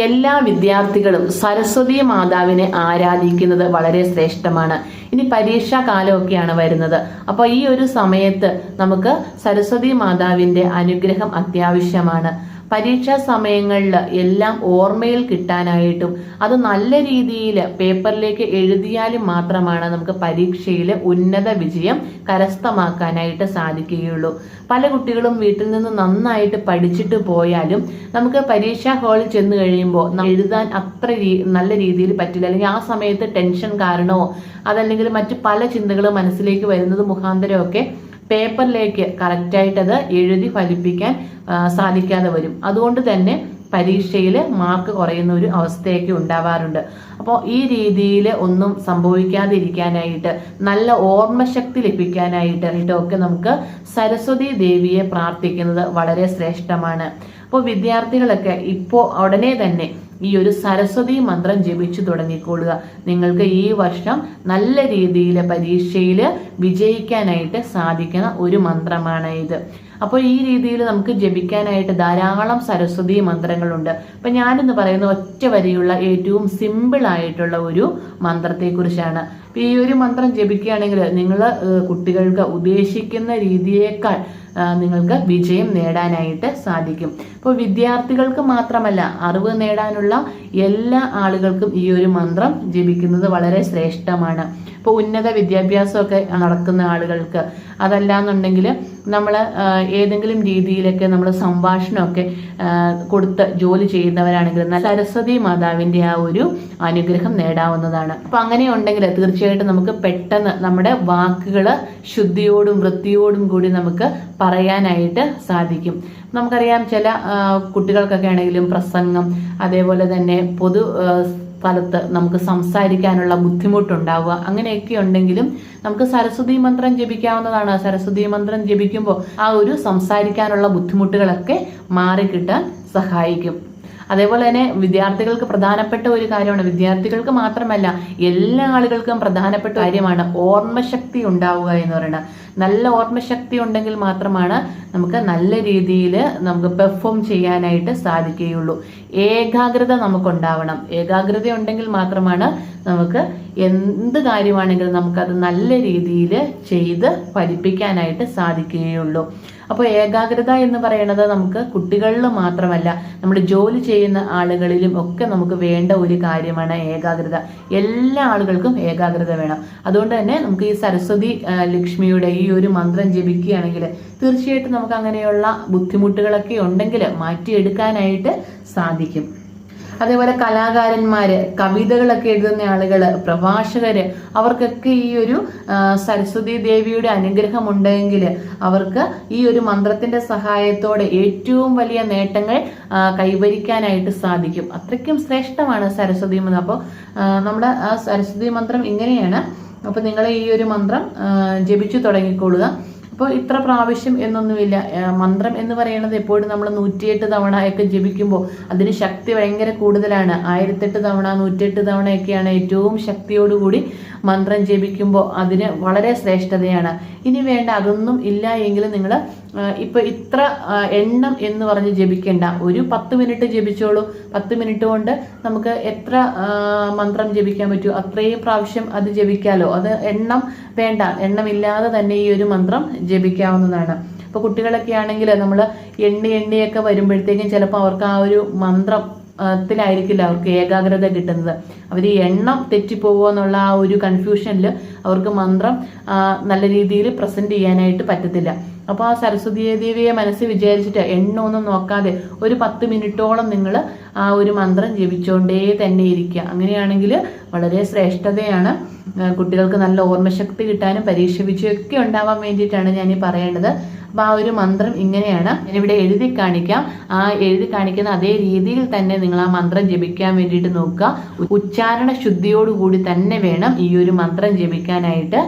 എല്ലാ വിദ്യാർത്ഥികളും സരസ്വതി മാതാവിനെ ആരാധിക്കുന്നത് വളരെ ശ്രേഷ്ഠമാണ്. ഇനി പരീക്ഷാ കാലമൊക്കെയാണ് വരുന്നത്. അപ്പോൾ ഈ ഒരു സമയത്ത് നമുക്ക് സരസ്വതി മാതാവിന്റെ അനുഗ്രഹം അത്യാവശ്യമാണ്. പരീക്ഷാ സമയങ്ങളിൽ എല്ലാം ഓർമ്മയിൽ കിട്ടാനായിട്ടും അത് നല്ല രീതിയിൽ പേപ്പറിലേക്ക് എഴുതിയാലും മാത്രമാണ് നമുക്ക് പരീക്ഷയിൽ ഉന്നത വിജയം കരസ്ഥമാക്കാനായിട്ട് സാധിക്കുകയുള്ളൂ. പല കുട്ടികളും വീട്ടിൽ നിന്ന് നന്നായിട്ട് പഠിച്ചിട്ട് പോയാലും നമുക്ക് പരീക്ഷാ ഹാളിൽ ചെന്ന് കഴിയുമ്പോൾ എഴുതാൻ അത്ര നല്ല രീതിയിൽ പറ്റില്ല. അല്ലെങ്കിൽ ആ സമയത്ത് ടെൻഷൻ കാരണമോ അതല്ലെങ്കിൽ മറ്റു പല ചിന്തകളും മനസ്സിലേക്ക് വരുന്നത് മുഖാന്തരമൊക്കെ പേപ്പറിലേക്ക് കറക്റ്റായിട്ട് അത് എഴുതി ഫലിപ്പിക്കാൻ സാധിക്കാതെ വരും. അതുകൊണ്ട് തന്നെ പരീക്ഷയിൽ മാർക്ക് കുറയുന്ന ഒരു അവസ്ഥയൊക്കെ ഉണ്ടാവാറുണ്ട്. അപ്പോൾ ഈ രീതിയിൽ ഒന്നും സംഭവിക്കാതിരിക്കാനായിട്ട് നല്ല ഓർമ്മശക്തി ലഭിക്കാനായിട്ട് ഒക്കെ നമുക്ക് സരസ്വതി ദേവിയെ പ്രാർത്ഥിക്കുന്നത് വളരെ ശ്രേഷ്ഠമാണ്. അപ്പോൾ വിദ്യാർത്ഥികളൊക്കെ ഇപ്പോൾ ഉടനെ തന്നെ ഈ ഒരു സരസ്വതി മന്ത്രം ജപിച്ചു തുടങ്ങിക്കൊള്ളുക. നിങ്ങൾക്ക് ഈ വർഷം നല്ല രീതിയിൽ പരീക്ഷയിൽ വിജയിക്കാനായിട്ട് സാധിക്കുന്ന ഒരു മന്ത്രമാണ് ഇത്. അപ്പോൾ ഈ രീതിയിൽ നമുക്ക് ജപിക്കാനായിട്ട് ധാരാളം സരസ്വതി മന്ത്രങ്ങളുണ്ട്. അപ്പൊ ഞാനിന്ന് പറയുന്ന ഒറ്റ വരിയുള്ള ഏറ്റവും സിമ്പിൾ ആയിട്ടുള്ള ഒരു മന്ത്രത്തെക്കുറിച്ചാണ്. ഈ ഒരു മന്ത്രം ജപിക്കുകയാണെങ്കിൽ നിങ്ങൾ കുട്ടികൾക്ക് ഉദ്ദേശിക്കുന്ന രീതിയേക്കാൾ നിങ്ങൾക്ക് വിജയം നേടാനായിട്ട് സാധിക്കും. ഇപ്പോൾ വിദ്യാർത്ഥികൾക്ക് മാത്രമല്ല, അറിവ് നേടാനുള്ള എല്ലാ ആളുകൾക്കും ഈ ഒരു മന്ത്രം ജപിക്കുന്നത് വളരെ ശ്രേഷ്ഠമാണ്. ഇപ്പോൾ ഉന്നത വിദ്യാഭ്യാസമൊക്കെ നടക്കുന്ന ആളുകൾക്ക്, അതല്ലാന്നുണ്ടെങ്കിൽ നമ്മൾ ഏതെങ്കിലും രീതിയിലൊക്കെ നമ്മൾ സംഭാഷണമൊക്കെ കൊടുത്ത് ജോലി ചെയ്യുന്നവരാണെങ്കിൽ സരസ്വതി മാതാവിൻ്റെ ആ ഒരു അനുഗ്രഹം നേടാവുന്നതാണ്. അപ്പം അങ്ങനെ ഉണ്ടെങ്കിൽ തീർച്ചയായിട്ടും നമുക്ക് പെട്ടെന്ന് നമ്മുടെ വാക്കുകൾ ശുദ്ധിയോടും വൃത്തിയോടും കൂടി നമുക്ക് പറയാനായിട്ട് സാധിക്കും. നമുക്കറിയാം, ചില കുട്ടികൾക്കൊക്കെ ആണെങ്കിലും പ്രസംഗം, അതേപോലെ തന്നെ പൊതു സ്ഥലത്ത് നമുക്ക് സംസാരിക്കാനുള്ള ബുദ്ധിമുട്ടുണ്ടാവുക, അങ്ങനെയൊക്കെ ഉണ്ടെങ്കിലും നമുക്ക് സരസ്വതി മന്ത്രം ജപിക്കാവുന്നതാണ്. സരസ്വതി മന്ത്രം ജപിക്കുമ്പോൾ ആ ഒരു സംസാരിക്കാനുള്ള ബുദ്ധിമുട്ടുകളൊക്കെ മാറിക്കിട്ടാൻ സഹായിക്കും. അതേപോലെ തന്നെ വിദ്യാർത്ഥികൾക്ക് പ്രധാനപ്പെട്ട ഒരു കാര്യമാണ്, വിദ്യാർത്ഥികൾക്ക് മാത്രമല്ല എല്ലാ ആളുകൾക്കും പ്രധാനപ്പെട്ട കാര്യമാണ് ഓർമ്മശക്തി ഉണ്ടാവുക എന്ന് പറയുന്നത്. നല്ല ഓർമ്മശക്തി ഉണ്ടെങ്കിൽ മാത്രമാണ് നമുക്ക് നല്ല രീതിയിൽ നമുക്ക് പെർഫോം ചെയ്യാനായിട്ട് സാധിക്കുകയുള്ളൂ. ഏകാഗ്രത നമുക്കുണ്ടാവണം. ഏകാഗ്രത ഉണ്ടെങ്കിൽ മാത്രമാണ് നമുക്ക് എന്ത് കാര്യമാണെങ്കിലും നമുക്കത് നല്ല രീതിയിൽ ചെയ്ത് ഫലിപ്പിക്കാനായിട്ട് സാധിക്കുകയുള്ളൂ. അപ്പോൾ ഏകാഗ്രത എന്ന് പറയുന്നത് നമുക്ക് കുട്ടികളിൽ മാത്രമല്ല, നമ്മൾ ജോലി ചെയ്യുന്ന ആളുകളിലും ഒക്കെ നമുക്ക് വേണ്ട ഒരു കാര്യമാണ് ഏകാഗ്രത. എല്ലാ ആളുകൾക്കും ഏകാഗ്രത വേണം. അതുകൊണ്ട് തന്നെ നമുക്ക് ഈ സരസ്വതി ലക്ഷ്മിയുടെ ഈ ഒരു മന്ത്രം ജപിക്കുകയാണെങ്കിൽ തീർച്ചയായിട്ടും നമുക്ക് അങ്ങനെയുള്ള ബുദ്ധിമുട്ടുകളൊക്കെ ഉണ്ടെങ്കിൽ മാറ്റിയെടുക്കാനായിട്ട് സാധിക്കും. അതേപോലെ കലാകാരന്മാര്, കവിതകളൊക്കെ എഴുതുന്ന ആളുകൾ, പ്രഭാഷകര്, അവർക്കൊക്കെ ഈ ഒരു സരസ്വതി ദേവിയുടെ അനുഗ്രഹം ഉണ്ടെങ്കിൽ അവർക്ക് ഈ ഒരു മന്ത്രത്തിന്റെ സഹായത്തോടെ ഏറ്റവും വലിയ നേട്ടങ്ങൾ കൈവരിക്കാനായിട്ട് സാധിക്കും. അത്രയ്ക്കും ശ്രേഷ്ഠമാണ് സരസ്വതി മന്ത്രം. അപ്പോൾ നമ്മുടെ ആ സരസ്വതി മന്ത്രം ഇങ്ങനെയാണ്. അപ്പോൾ നിങ്ങൾ ഈ ഒരു മന്ത്രം ജപിച്ചു തുടങ്ങിക്കൊള്ളുക. അപ്പോൾ ഇത്ര പ്രാവശ്യം എന്നൊന്നുമില്ല. മന്ത്രം എന്ന് പറയുന്നത് എപ്പോഴും നമ്മൾ 108 തവണ ഒക്കെ ജപിക്കുമ്പോൾ അതിന് ശക്തി ഭയങ്കര കൂടുതലാണ്. 1008 തവണ 108 തവണയൊക്കെയാണ് ഏറ്റവും ശക്തിയോടുകൂടി മന്ത്രം ജപിക്കുമ്പോൾ അതിന് വളരെ ശ്രേഷ്ഠതയാണ്. ഇനി വേണ്ട അതൊന്നും ഇല്ല എങ്കിൽ നിങ്ങൾ ഇപ്പൊ ഇത്ര എണ്ണം എന്ന് പറഞ്ഞ് ജപിക്കേണ്ട, ഒരു 10 മിനിറ്റ് ജപിച്ചോളൂ. 10 മിനിറ്റ് കൊണ്ട് നമുക്ക് എത്ര മന്ത്രം ജപിക്കാൻ പറ്റുമോ അത്രയും പ്രാവശ്യം അത് ജപിക്കാലോ. അത് എണ്ണം വേണ്ട, എണ്ണമില്ലാതെ തന്നെ ഈ ഒരു മന്ത്രം ജപിക്കാവുന്നതാണ്. ഇപ്പൊ കുട്ടികളൊക്കെ ആണെങ്കിൽ നമ്മൾ എണ്ണിയൊക്കെ വരുമ്പോഴത്തേക്കും ചിലപ്പോൾ അവർക്ക് ആ ഒരു മന്ത്രത്തിലായിരിക്കില്ല അവർക്ക് ഏകാഗ്രത കിട്ടുന്നത്. അവർ ഈ എണ്ണം തെറ്റിപ്പോകുമോ എന്നുള്ള ആ ഒരു കൺഫ്യൂഷനിൽ അവർക്ക് മന്ത്രം നല്ല രീതിയിൽ പ്രസന്റ് ചെയ്യാനായിട്ട് പറ്റത്തില്ല. അപ്പോൾ ആ സരസ്വതി ദേവിയെ മനസ്സിൽ വിചാരിച്ചിട്ട് എണ്ണമൊന്നും നോക്കാതെ ഒരു 10 മിനിറ്റോളം നിങ്ങൾ ആ ഒരു മന്ത്രം ജപിച്ചുകൊണ്ടേ തന്നെ ഇരിക്കുക. അങ്ങനെയാണെങ്കിൽ വളരെ ശ്രേഷ്ഠതയാണ്. കുട്ടികൾക്ക് നല്ല ഓർമ്മശക്തി കിട്ടാനും പരീക്ഷ വിജയമൊക്കെ ഉണ്ടാവാൻ വേണ്ടിയിട്ടാണ് ഞാൻ ഈ പറയേണ്ടത്. അപ്പോൾ ആ ഒരു മന്ത്രം ഇങ്ങനെയാണ്. ഞാനിവിടെ എഴുതി കാണിക്കാം. ആ എഴുതി കാണിക്കുന്ന അതേ രീതിയിൽ തന്നെ നിങ്ങൾ ആ മന്ത്രം ജപിക്കാൻ വേണ്ടിയിട്ട് നോക്കുക. ഉച്ചാരണ ശുദ്ധിയോടുകൂടി തന്നെ വേണം ഈ ഒരു മന്ത്രം ജപിക്കാനായിട്ട്.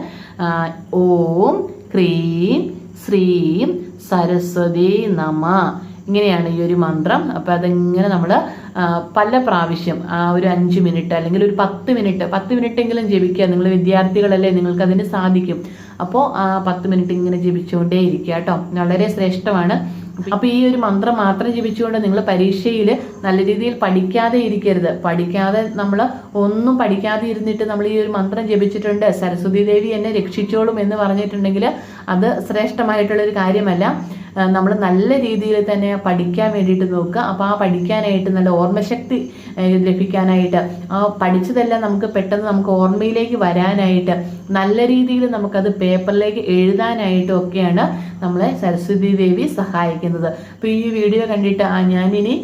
ഓം ക്രീം ശ്രീം സരസ്വതി നമ, ഇങ്ങനെയാണ് ഈ ഒരു മന്ത്രം. അപ്പം അതിങ്ങനെ നമ്മൾ പല പ്രാവശ്യം ഒരു 5 മിനിറ്റ് അല്ലെങ്കിൽ ഒരു 10 മിനിറ്റ് എങ്കിലും ജപിക്കുക. നിങ്ങൾ വിദ്യാർത്ഥികളല്ലേ, നിങ്ങൾക്ക് അതിന് സാധിക്കും. അപ്പോൾ 10 മിനിറ്റ് ഇങ്ങനെ ജപിച്ചുകൊണ്ടേ ഇരിക്കുക കേട്ടോ. വളരെ ശ്രേഷ്ഠമാണ്. അപ്പൊ ഈ ഒരു മന്ത്രം മാത്രം ജപിച്ചുകൊണ്ട് നിങ്ങൾ പരീക്ഷയിൽ നല്ല രീതിയിൽ പഠിക്കാതെ ഇരിക്കരുത്. പഠിക്കാതെ നമ്മൾ ഒന്നും പഠിക്കാതെ ഇരുന്നിട്ട് നമ്മൾ ഈ ഒരു മന്ത്രം ജപിച്ചിട്ടുണ്ട്, സരസ്വതി ദേവി എന്നെ രക്ഷിച്ചോളും എന്ന് പറഞ്ഞിട്ടുണ്ടെങ്കിൽ അത് ശ്രേഷ്ഠമായിട്ടുള്ള ഒരു കാര്യമല്ല. നമ്മൾ നല്ല രീതിയിൽ തന്നെ പഠിക്കാൻ വേണ്ടിയിട്ട് നോക്കുക. അപ്പോൾ ആ പഠിക്കാനായിട്ട് നല്ല ഓർമ്മശക്തി ലഭിക്കാനായിട്ട്, ആ പഠിച്ചതെല്ലാം നമുക്ക് പെട്ടെന്ന് നമുക്ക് ഓർമ്മയിലേക്ക് വരാനായിട്ട്, നല്ല രീതിയിൽ നമുക്കത് പേപ്പറിലേക്ക് എഴുതാനായിട്ടും ഒക്കെയാണ് നമ്മളെ സരസ്വതി ദേവി സഹായിക്കുന്നത്. അപ്പോൾ ഈ വീഡിയോ കണ്ടിട്ട് ഞാനിനി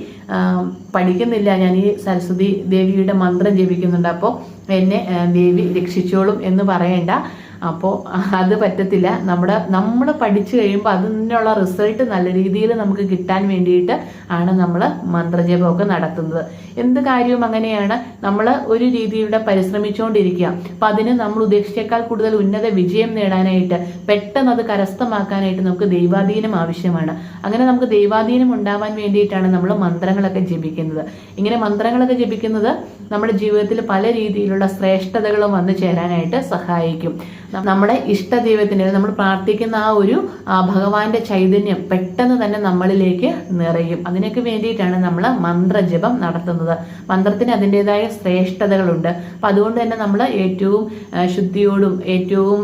പഠിക്കുന്നില്ല, ഞാൻ ഈ സരസ്വതി ദേവിയുടെ മന്ത്രം ജപിക്കുന്നുണ്ട്, അപ്പോൾ എന്നെ ദേവി രക്ഷിച്ചോളും എന്ന് പറയേണ്ട. അപ്പോൾ അത് പറ്റത്തില്ല. നമ്മൾ പഠിച്ചു കഴിയുമ്പോൾ അതിനുള്ള റിസൾട്ട് നല്ല രീതിയിൽ നമുക്ക് കിട്ടാൻ വേണ്ടിയിട്ട് ആണ് നമ്മൾ മന്ത്രജപമൊക്കെ നടത്തുന്നത്. എന്ത് കാര്യവും അങ്ങനെയാണ്. നമ്മൾ ഒരു രീതിയിലൂടെ പരിശ്രമിച്ചുകൊണ്ടിരിക്കുക. അപ്പം അതിന് നമ്മൾ ഉദ്ദേശിച്ചേക്കാൾ കൂടുതൽ ഉന്നത വിജയം നേടാനായിട്ട്, പെട്ടെന്ന് അത് കരസ്ഥമാക്കാനായിട്ട് നമുക്ക് ദൈവാധീനം ആവശ്യമാണ്. അങ്ങനെ നമുക്ക് ദൈവാധീനം ഉണ്ടാവാൻ വേണ്ടിയിട്ടാണ് നമ്മൾ മന്ത്രങ്ങളൊക്കെ ജപിക്കുന്നത്. ഇങ്ങനെ മന്ത്രങ്ങളൊക്കെ ജപിക്കുന്നത് നമ്മുടെ ജീവിതത്തിൽ പല രീതിയിലുള്ള ശ്രേഷ്ഠതകളും വന്നു ചേരാനായിട്ട് സഹായിക്കും. നമ്മുടെ ഇഷ്ട ദൈവത്തിന് നമ്മൾ പ്രാർത്ഥിക്കുന്ന ആ ഒരു ഭഗവാന്റെ ചൈതന്യം പെട്ടെന്ന് തന്നെ നമ്മളിലേക്ക് നിറയും. അതിനൊക്കെ വേണ്ടിയിട്ടാണ് നമ്മൾ മന്ത്രജപം നടത്തുന്നത്. മന്ത്രത്തിന് അതിൻ്റെതായ ശ്രേഷ്ഠതകളുണ്ട്. അപ്പം അതുകൊണ്ട് തന്നെ നമ്മൾ ഏറ്റവും ശുദ്ധിയോടും ഏറ്റവും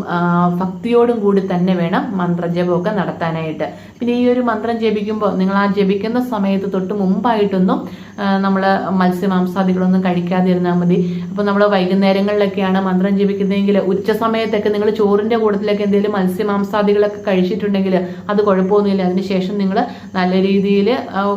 ഭക്തിയോടും കൂടി തന്നെ വേണം മന്ത്രജപമൊക്കെ നടത്താനായിട്ട്. പിന്നെ ഈ ഒരു മന്ത്രം ജപിക്കുമ്പോൾ നിങ്ങൾ ആ ജപിക്കുന്ന സമയത്ത് തൊട്ട് മുമ്പായിട്ടൊന്നും നമ്മൾ മത്സ്യമാംസാദികളൊന്നും കഴിക്കാതിരുന്നാൽ മതി. അപ്പോൾ നമ്മൾ വൈകുന്നേരങ്ങളിലൊക്കെയാണ് മന്ത്രം ജപിക്കുന്നതെങ്കിൽ ഉച്ച സമയത്തൊക്കെ നിങ്ങൾ ചോറിൻ്റെ കൂട്ടത്തിലൊക്കെ എന്തെങ്കിലും മത്സ്യമാംസാദികളൊക്കെ കഴിച്ചിട്ടുണ്ടെങ്കിൽ അത് കുഴപ്പമൊന്നുമില്ല. അതിനുശേഷം നിങ്ങൾ നല്ല രീതിയിൽ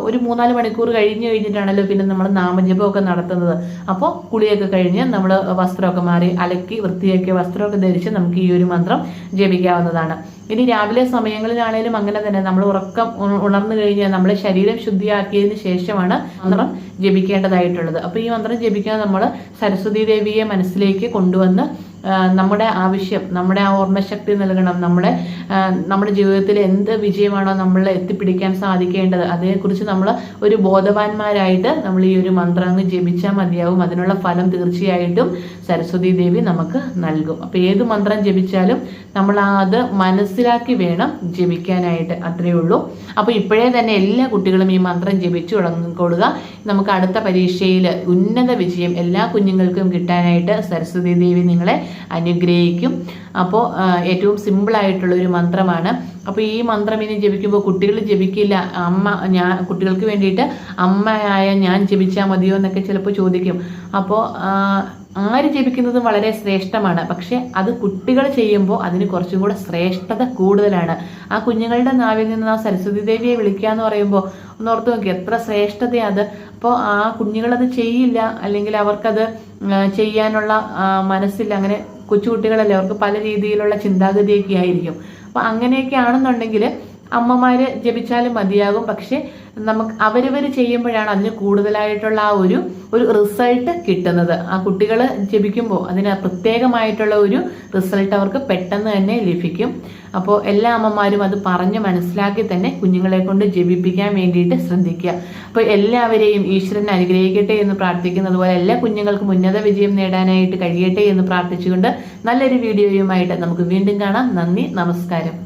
ഒരു 3-4 മണിക്കൂർ കഴിഞ്ഞിട്ടാണല്ലോ പിന്നെ നമ്മൾ നാമജപമൊക്കെ നടത്തുന്നത്. അപ്പോൾ കുളിയൊക്കെ കഴിഞ്ഞ് നമ്മൾ വസ്ത്രമൊക്കെ മാറി അലക്കി വൃത്തിയാക്കിയ വസ്ത്രമൊക്കെ ധരിച്ച് നമുക്ക് ഈ ഒരു മന്ത്രം ജപിക്കാവുന്നതാണ്. ഇനി രാവിലെ സമയങ്ങളിലാണേലും അങ്ങനെ തന്നെ നമ്മൾ ഉണർന്നു കഴിഞ്ഞാൽ നമ്മളെ ശരീരം ശുദ്ധിയാക്കിയതിന് ശേഷമാണ് മന്ത്രം ജപിക്കേണ്ടതായിട്ടുള്ളത്. അപ്പോൾ ഈ മന്ത്രം ജപിക്കാൻ നമ്മൾ സരസ്വതി ദേവിയെ മനസ്സിലേക്ക് കൊണ്ടുവന്ന് നമ്മുടെ ആവശ്യം, നമ്മുടെ ആ ഓർമ്മശക്തി നൽകണം. നമ്മുടെ ജീവിതത്തിൽ എന്ത് വിജയമാണോ നമ്മൾ എത്തിപ്പിടിക്കാൻ സാധിക്കേണ്ടത് അതേക്കുറിച്ച് നമ്മൾ ഒരു ബോധവാന്മാരായിട്ട് നമ്മൾ ഈ ഒരു മന്ത്രം അങ്ങ് ജപിച്ചാൽ മതിയാവും. അതിനുള്ള ഫലം തീർച്ചയായിട്ടും സരസ്വതി ദേവി നമുക്ക് നൽകും. അപ്പോൾ ഏത് മന്ത്രം ജപിച്ചാലും നമ്മൾ അത് മനസ്സിലാക്കി വേണം ജപിക്കാനായിട്ട്, അത്രയേ ഉള്ളൂ. അപ്പോൾ ഇപ്പോഴേ തന്നെ എല്ലാ കുട്ടികളും ഈ മന്ത്രം ജപിച്ചു തുടങ്ങിക്കൊള്ളുക. നമുക്ക് അടുത്ത പരീക്ഷയിൽ ഉന്നത വിജയം എല്ലാ കുഞ്ഞുങ്ങൾക്കും കിട്ടാനായിട്ട് സരസ്വതി ദേവി നിങ്ങളെ അനുഗ്രഹിക്കും. അപ്പോൾ ഏറ്റവും സിമ്പിളായിട്ടുള്ള ഒരു മന്ത്രമാണ്. അപ്പോൾ ഈ മന്ത്രം ഇനി ജപിക്കുമ്പോൾ കുട്ടികൾ ജപിക്കില്ല, കുട്ടികൾക്ക് വേണ്ടിയിട്ട് അമ്മയായ ഞാൻ ജപിച്ചാൽ മതിയോ എന്നൊക്കെ ചിലപ്പോൾ ചോദിക്കും. അപ്പോൾ ആര് ജപിക്കുന്നതും വളരെ ശ്രേഷ്ഠമാണ്. പക്ഷെ അത് കുട്ടികൾ ചെയ്യുമ്പോൾ അതിന് കുറച്ചും കൂടെ ശ്രേഷ്ഠത കൂടുതലാണ്. ആ കുഞ്ഞുങ്ങളുടെ നാവിൽ നിന്ന് ആ സരസ്വതി ദേവിയെ വിളിക്കുക എന്ന് പറയുമ്പോൾ ഒന്ന് ഓർത്ത് നോക്കി എത്ര ശ്രേഷ്ഠതയാണ്. അപ്പോൾ ആ കുഞ്ഞുങ്ങളത് ചെയ്യില്ല, അല്ലെങ്കിൽ അവർക്കത് ചെയ്യാനുള്ള മനസ്സില്ല. അങ്ങനെ കൊച്ചുകുട്ടികളല്ലേ, അവർക്ക് പല രീതിയിലുള്ള ചിന്താഗതിയൊക്കെ ആയിരിക്കും. അപ്പോൾ അങ്ങനെയൊക്കെ ആണെന്നുണ്ടെങ്കിൽ അമ്മമാര് ജപിച്ചാലും മതിയാകും. പക്ഷെ നമുക്ക് അവരവർ ചെയ്യുമ്പോഴാണ് അതിന് കൂടുതലായിട്ടുള്ള ആ ഒരു റിസൾട്ട് കിട്ടുന്നത്. ആ കുട്ടികൾ ജപിക്കുമ്പോൾ അതിന് പ്രത്യേകമായിട്ടുള്ള ഒരു റിസൾട്ട് അവർക്ക് പെട്ടെന്ന് തന്നെ ലഭിക്കും. അപ്പോൾ എല്ലാ അമ്മമാരും അത് പറഞ്ഞ് മനസ്സിലാക്കി തന്നെ കുഞ്ഞുങ്ങളെ കൊണ്ട് ജപിപ്പിക്കാൻ വേണ്ടിയിട്ട് ശ്രദ്ധിക്കുക. അപ്പോൾ എല്ലാവരെയും ഈശ്വരൻ അനുഗ്രഹിക്കട്ടെ എന്ന് പ്രാർത്ഥിക്കുന്നത് പോലെ എല്ലാ കുഞ്ഞുങ്ങൾക്കും ഉന്നത വിജയം നേടാനായിട്ട് കഴിയട്ടെ എന്ന് പ്രാർത്ഥിച്ചുകൊണ്ട് നല്ലൊരു വീഡിയോയുമായിട്ട് നമുക്ക് വീണ്ടും കാണാം. നന്ദി, നമസ്കാരം.